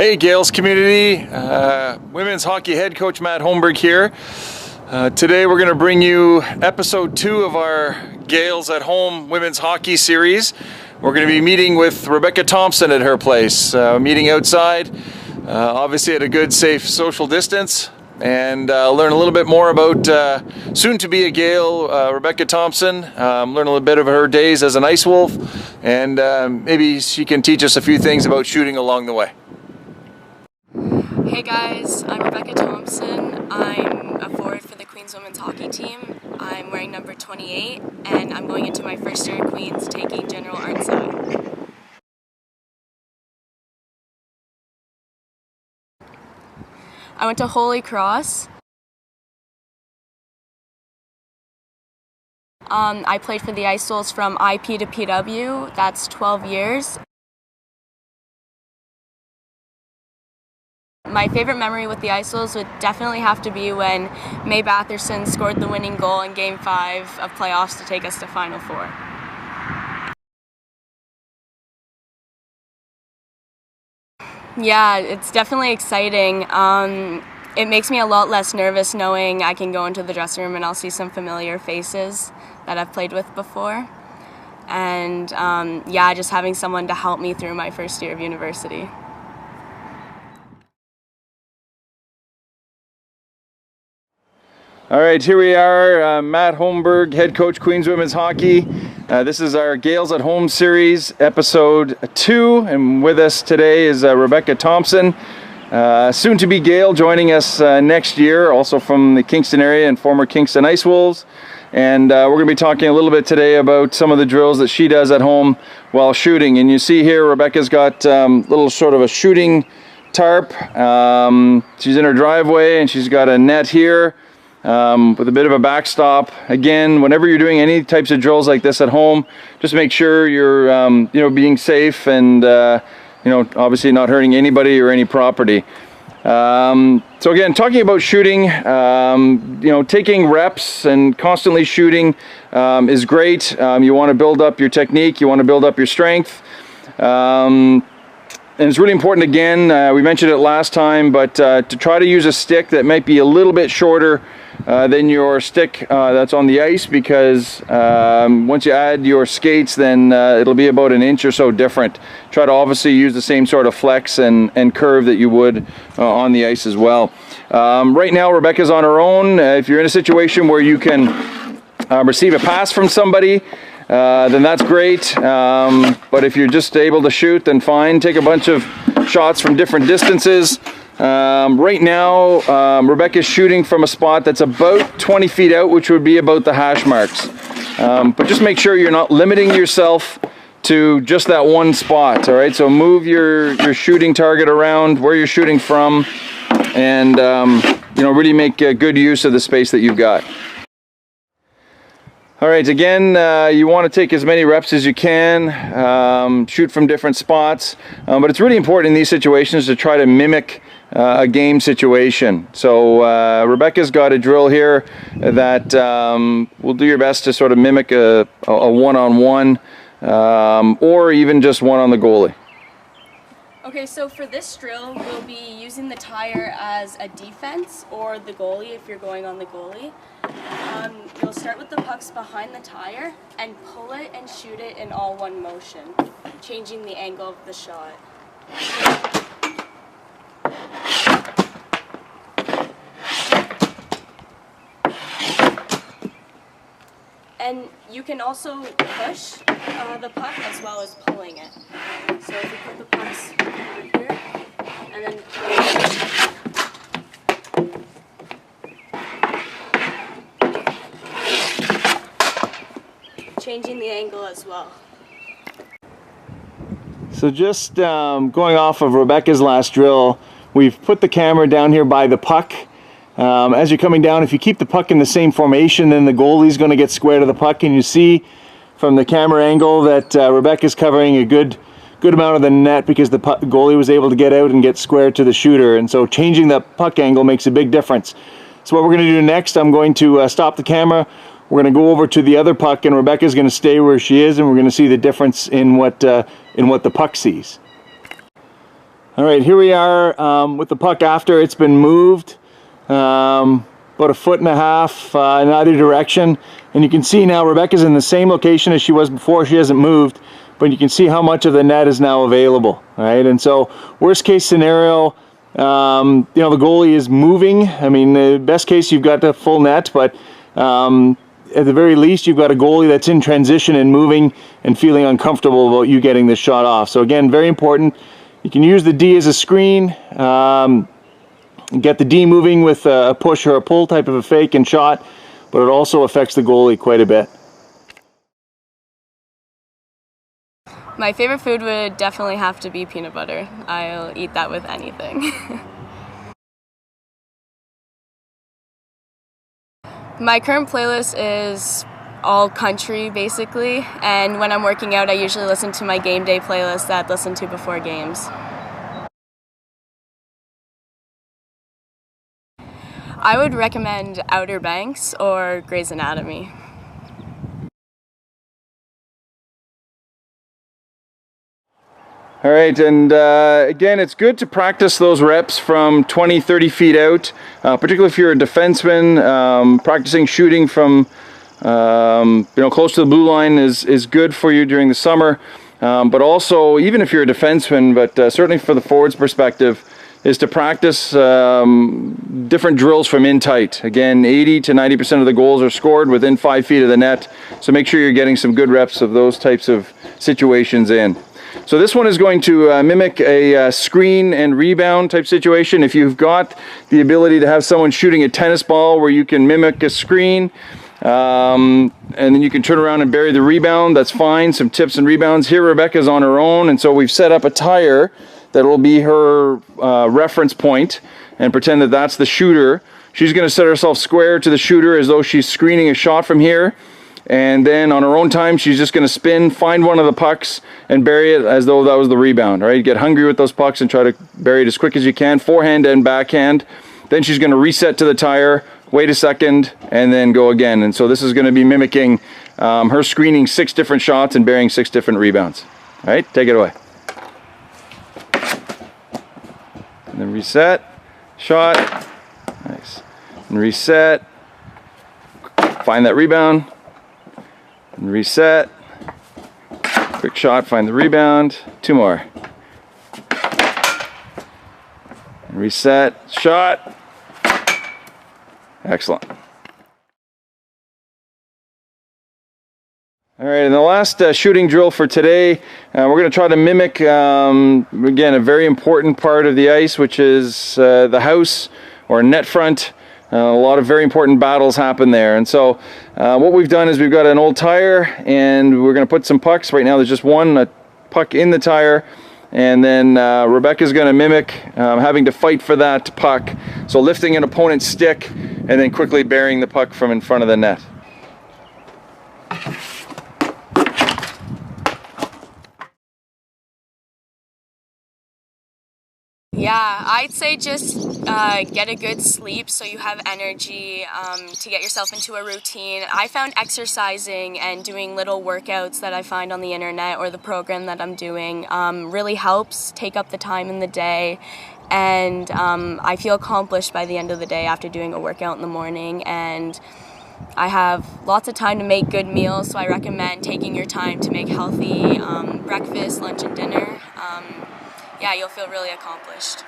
Hey Gaels community, women's hockey head coach Matt Holmberg here. Today we're going to bring you episode 2 of our Gaels at Home women's hockey series. We're going to be meeting with Rebecca Thompson at her place, meeting outside, obviously at a good safe social distance, and learn a little bit more about soon to be a Gael, Rebecca Thompson, learn a little bit of her days as an ice wolf, and maybe she can teach us a few things about shooting along the way. Hey guys, I'm Rebecca Thompson. I'm a forward for the Queens women's hockey team. I'm wearing number 28 and I'm going into my first year at Queens taking general art sci. I went to Holy Cross. I played for the Ice Wolves from IP to PW. That's 12 years. My favorite memory with the Ice Wolves would definitely have to be when May Batherson scored the winning goal in Game 5 of playoffs to take us to Final Four. Yeah, it's definitely exciting. It makes me a lot less nervous knowing I can go into the dressing room and I'll see some familiar faces that I've played with before. And yeah, just having someone to help me through my first year of university. All right, here we are, Matt Holmberg, head coach, Queens Women's Hockey. This is our Gaels at Home series, episode 2, and with us today is Rebecca Thompson, soon to be Gael, joining us next year, also from the Kingston area and former Kingston Ice Wolves. And we're going to be talking a little bit today about some of the drills that she does at home while shooting. And you see here, Rebecca's got little sort of a shooting tarp. She's in her driveway and she's got a net here. With a bit of a backstop. Again, whenever you're doing any types of drills like this at home, just make sure you're being safe and obviously not hurting anybody or any property. So again, talking about shooting, taking reps and constantly shooting is great. You want to build up your technique, you want to build up your strength. And it's really important, again, we mentioned it last time, but to try to use a stick that might be a little bit shorter than your stick that's on the ice, because once you add your skates, then it'll be about an inch or so different. Try to obviously use the same sort of flex and curve that you would on the ice as well. Right now, Rebecca's on her own. If you're in a situation where you can receive a pass from somebody, then that's great. But if you're just able to shoot, then fine. Take a bunch of shots from different distances. Right now, Rebecca's shooting from a spot that's about 20 feet out, which would be about the hash marks. But just make sure you're not limiting yourself to just that one spot, all right? So move your shooting target around where you're shooting from and, really make good use of the space that you've got. All right, again, you want to take as many reps as you can, shoot from different spots, but it's really important in these situations to try to mimic a game situation. So Rebecca's got a drill here that will do your best to sort of mimic a one-on-one or even just one on the goalie. Okay, so for this drill, we'll be using the tire as a defense or the goalie if you're going on the goalie. You'll start with the pucks behind the tire and pull it and shoot it in all one motion, changing the angle of the shot. And you can also push the puck as well as pulling it. So if you put the pucks over here, and then changing the angle as well. So just going off of Rebecca's last drill, we've put the camera down here by the puck. As you're coming down, if you keep the puck in the same formation, then the goalie's going to get square to the puck, and you see from the camera angle that Rebecca's covering a good amount of the net because the goalie was able to get out and get square to the shooter, and so changing the puck angle makes a big difference. So what we're going to do next, I'm going to stop the camera. We're going to go over to the other puck, and Rebecca's going to stay where she is, and we're going to see the difference in what the puck sees. All right, here we are with the puck after it's been moved about 1.5 feet in either direction. And you can see now Rebecca's in the same location as she was before. She hasn't moved, but you can see how much of the net is now available, right? And so worst case scenario, you know, the goalie is moving. I mean, the best case you've got the full net, but at the very least you've got a goalie that's in transition and moving and feeling uncomfortable about you getting this shot off. So again, very important. You can use the D as a screen, get the D moving with a push or a pull type of a fake and shot, but it also affects the goalie quite a bit. My favorite food would definitely have to be peanut butter. I'll eat that with anything. My current playlist is all country basically, and when I'm working out I usually listen to my game day playlist that I listen to before games. I would recommend Outer Banks or Grey's Anatomy. All right, and again, it's good to practice those reps from 20, 30 feet out, particularly if you're a defenseman. Practicing shooting from you know, close to the blue line is good for you during the summer, but also, even if you're a defenseman, but certainly for the forwards perspective, is to practice different drills from in tight. Again, 80 to 90% of the goals are scored within 5 feet of the net, so make sure you're getting some good reps of those types of situations in. So this one is going to mimic a screen and rebound type situation. If you've got the ability to have someone shooting a tennis ball where you can mimic a screen, and then you can turn around and bury the rebound, that's fine. Some tips and rebounds. Here Rebecca's on her own, and so we've set up a tire that will be her reference point and pretend that that's the shooter. She's going to set herself square to the shooter as though she's screening a shot from here. And then on her own time, she's just going to spin, find one of the pucks, and bury it as though that was the rebound, right? Get hungry with those pucks and try to bury it as quick as you can, forehand and backhand. Then she's going to reset to the tire, wait a second, and then go again. And so this is going to be mimicking her screening 6 different shots and burying 6 different rebounds. All right, take it away. And then reset, shot, nice. And reset, find that rebound. And reset, quick shot, find the rebound, 2 more. And reset, shot, excellent. All right, and the last shooting drill for today, we're going to try to mimic, again, a very important part of the ice, which is the house or net front. A lot of very important battles happen there, and so what we've done is we've got an old tire and we're going to put some pucks. Right now there's just one puck in the tire, and then Rebecca's going to mimic having to fight for that puck, so lifting an opponent's stick and then quickly burying the puck from in front of the net. Yeah, I'd say just get a good sleep so you have energy to get yourself into a routine. I found exercising and doing little workouts that I find on the internet or the program that I'm doing really helps take up the time in the day, and I feel accomplished by the end of the day after doing a workout in the morning, and I have lots of time to make good meals, so I recommend taking your time to make healthy breakfast, lunch, and dinner. Yeah, you'll feel really accomplished.